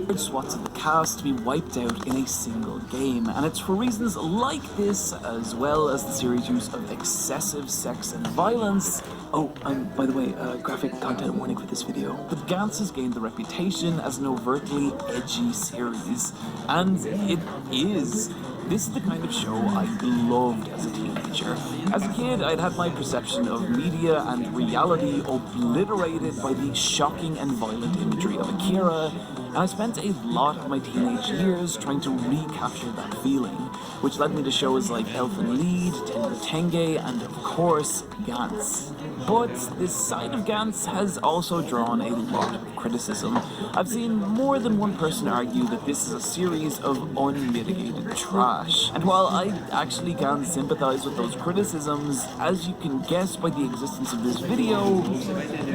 large swaths of the cast to be wiped out in a single game, and it's for reasons like this, as well as the series' use of excessive sex and violence. Oh, by the way, graphic content warning for this video. But Gantz has gained the reputation as an overtly edgy series, and it is. This is the kind of show I loved as a teenager. As a kid, I'd had my perception of media and reality obliterated by the shocking and violent imagery of Akira, and I spent a lot of my teenage years trying to recapture that feeling, which led me to shows like Elfen Lied, Tengu Tenge, and of course, Gantz. But this side of Gantz has also drawn a lot of criticism. I've seen more than one person argue that this is a series of unmitigated trash. And while I actually can sympathize with those criticisms, as you can guess by the existence of this video,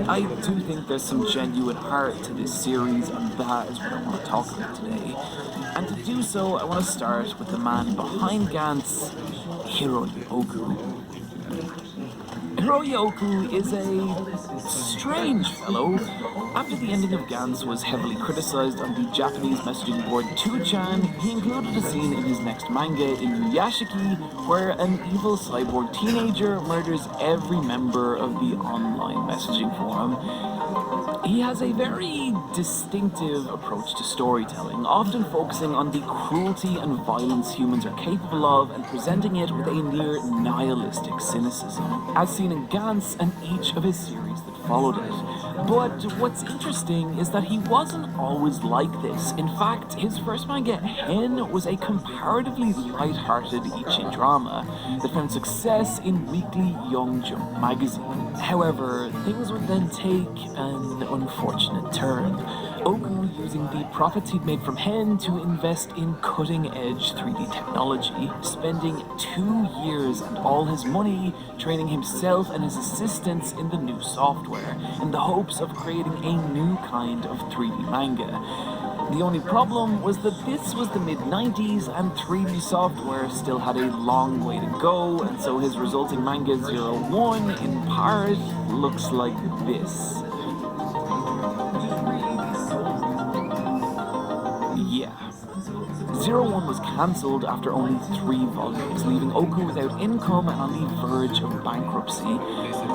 I do think there's some genuine heart to this series, and that is what I want to talk about today. And to do so, I want to start with the man behind Gantz, Hiroyi Oku. Hiroyi Oku is a strange fellow. After the ending of Gantz was heavily criticized on the Japanese messaging board 2chan, he included a scene in his next manga, Inuyashiki, where an evil cyborg teenager murders every member of the online messaging forum. He has a very distinctive approach to storytelling, often focusing on the cruelty and violence humans are capable of and presenting it with a near nihilistic cynicism, as seen in Gantz and each of his series that followed it. But what's interesting is that he wasn't always like this. In fact, his first manga, Hen, was a comparatively light-hearted ichi drama that found success in weekly Young Jump magazine. However, things would then take an unfortunate turn. Oku using the profits he'd made from Hen to invest in cutting-edge 3D technology, spending 2 years and all his money training himself and his assistants in the new software, in the hopes of creating a new kind of 3D manga. The only problem was that this was the mid-90s and 3D software still had a long way to go, and so his resulting manga 01 in part looks like this. Yeah. 01 was cancelled after only 3 volumes, leaving Oku without income and on the verge of bankruptcy.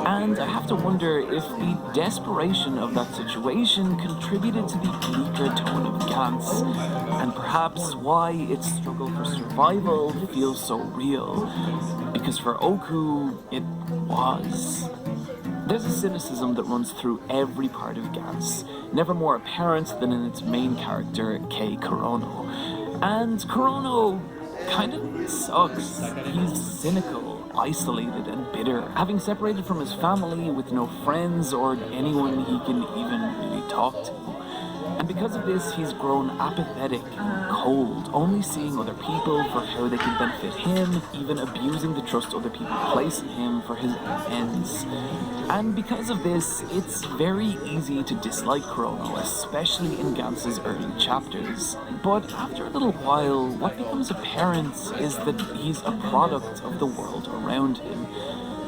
And I have to wonder if the desperation of that situation contributed to the bleaker tone of Gantz, and perhaps why its struggle for survival feels so real. Because for Oku, it was. There's a cynicism that runs through every part of Gantz, never more apparent than in its main character, Kei Kurono. And Kurono kind of sucks. He's cynical, isolated, and bitter, having separated from his family with no friends or anyone he can even really talk to. And because of this, he's grown apathetic and cold, only seeing other people for how they can benefit him, even abusing the trust other people place in him for his own ends. And because of this, it's very easy to dislike Kurono, especially in Gantz's early chapters. But after a little while, what becomes apparent is that he's a product of the world around him.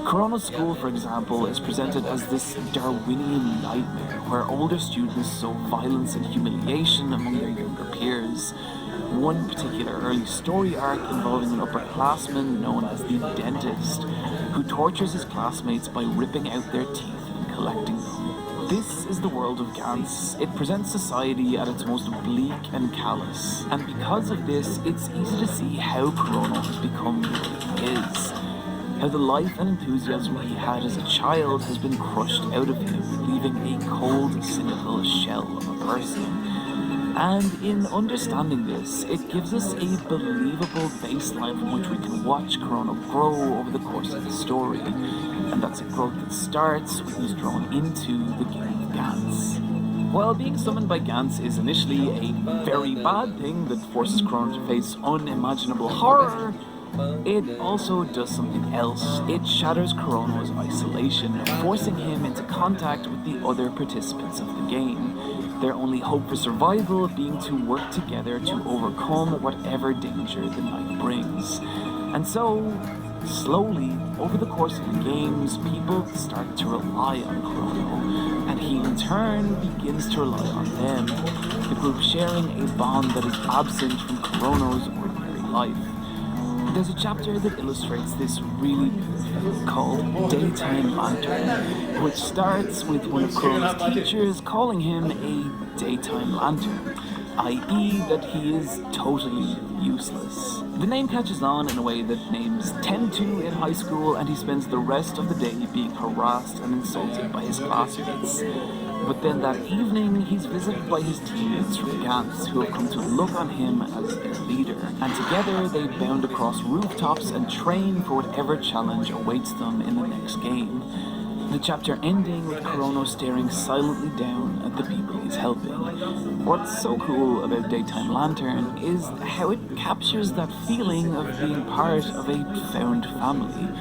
Kurono's school, for example, is presented as this Darwinian nightmare where older students sow violence and humiliation among their younger peers. One particular early story arc involving an upperclassman known as the Dentist, who tortures his classmates by ripping out their teeth and collecting them. This is the world of Gantz. It presents society at its most bleak and callous. And because of this, it's easy to see how Kurono has become what he is. How the life and enthusiasm he had as a child has been crushed out of him, leaving a cold, cynical shell of a person. And in understanding this, it gives us a believable baseline from which we can watch Kurono grow over the course of the story. And that's a growth that starts when he's drawn into the game of Gantz. While being summoned by Gantz is initially a very bad thing that forces Kurono to face unimaginable horror, it also does something else. It shatters Kurono's isolation, forcing him into contact with the other participants of the game, their only hope for survival being to work together to overcome whatever danger the night brings. And so, Slowly, over the course of the games, people start to rely on Chrono, and he in turn begins to rely on them, the group sharing a bond that is absent from Chrono's ordinary life. There's a chapter that illustrates this really beautifully called Daytime Lantern, which starts with one of Chrono's teachers calling him a daytime lantern, i.e. that he is totally useless. The name catches on in a way that names tend to in high school, and he spends the rest of the day being harassed and insulted by his classmates. But then that evening, he's visited by his teammates from Gantz, who have come to look on him as their leader, and together they bound across rooftops and train for whatever challenge awaits them in the next game. The chapter ending with Chrono staring silently down at the people he's helping. What's so cool about Daytime Lantern is how it captures that feeling of being part of a found family.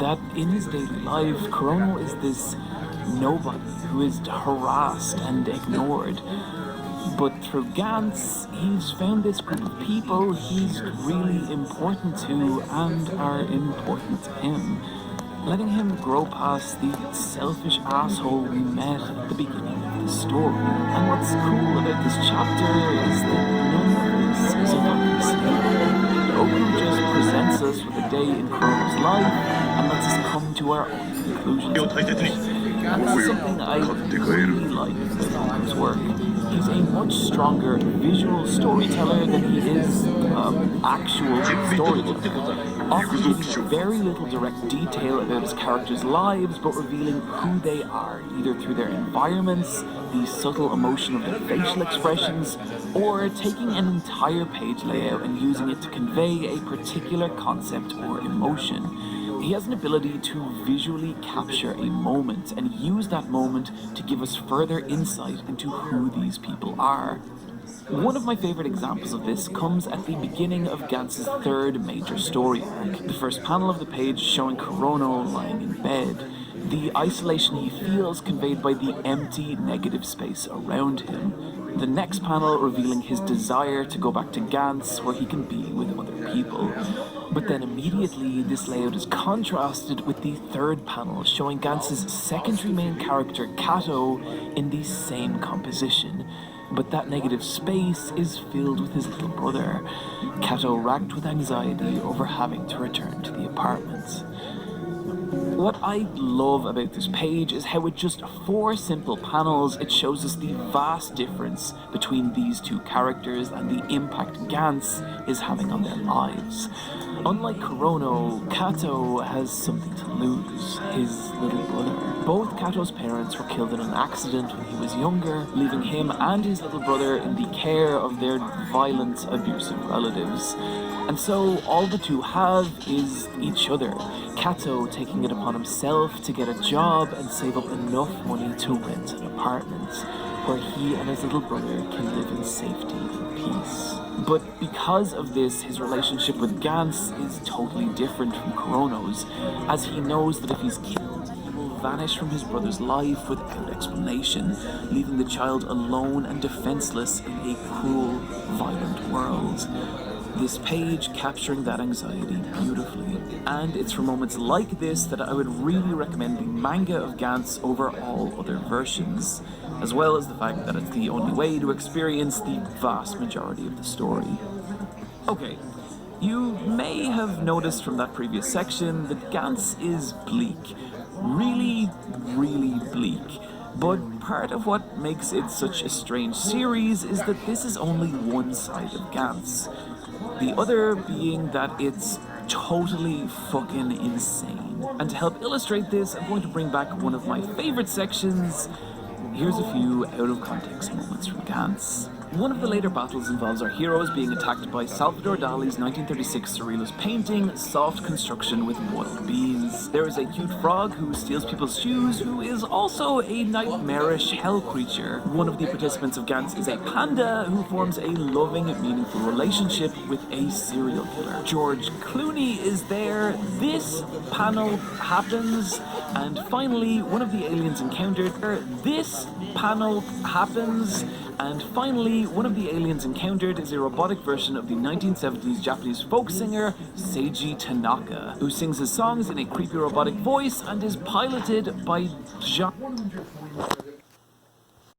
That in his daily life, Chrono is this nobody who is harassed and ignored. But through Gantz, he's found this group of people he's really important to and are important to him, letting him grow past the selfish asshole we met at the beginning of the story. And what's cool about this chapter is that none of this is a fucking statement. Oku just presents us with a day in Chrono's life and lets us come to our own conclusions. And this is something I really like about his work. He's a much stronger visual storyteller than he is actual storyteller, often giving very little direct detail about his characters' lives, but revealing who they are, either through their environments, the subtle emotion of their facial expressions, or taking an entire page layout and using it to convey a particular concept or emotion. He has an ability to visually capture a moment and use that moment to give us further insight into who these people are. One of my favorite examples of this comes at the beginning of Gantz's third major story arc, the first panel of the page showing Chrono lying in bed, the isolation he feels conveyed by the empty negative space around him. The next panel revealing his desire to go back to Gantz where he can be with other people. But then immediately this layout is contrasted with the third panel showing Gantz's secondary main character Kato in the same composition. But that negative space is filled with his little brother, Kato racked with anxiety over having to return to the apartment. What I love about this page is how with just 4 simple panels it shows us the vast difference between these two characters and the impact Gantz is having on their lives. Unlike Chrono, Kato has something to lose, his little brother. Both Kato's parents were killed in an accident when he was younger, leaving him and his little brother in the care of their violent, abusive relatives. And so all the two have is each other, Kato taking it upon himself to get a job and save up enough money to rent an apartment, where he and his little brother can live in safety and peace. But because of this, his relationship with Gantz is totally different from Chrono's, as he knows that if he's killed, he will vanish from his brother's life without explanation, leaving the child alone and defenseless in a cruel, violent world. This page capturing that anxiety beautifully. And it's for moments like this that I would really recommend the manga of Gantz over all other versions, as well as the fact that it's the only way to experience the vast majority of the story. Okay, you may have noticed from that previous section that Gantz is bleak. Really, really bleak. But part of what makes it such a strange series is that this is only one side of Gantz. The other being that it's totally fucking insane. And to help illustrate this, I'm going to bring back one of my favorite sections. Here's a few out of context moments from Gantz. One of the later battles involves our heroes being attacked by Salvador Dali's 1936 surrealist painting, Soft Construction with Boiled Beans. There is a cute frog who steals people's shoes, who is also a nightmarish hell creature. One of the participants of Gantz is a panda who forms a loving, meaningful relationship with a serial killer. George Clooney is there. This panel happens. And finally, one of the aliens encountered. This panel happens. And finally, one of the aliens encountered is a robotic version of the 1970s Japanese folk singer Seiji Tanaka, who sings his songs in a creepy robotic voice and is piloted by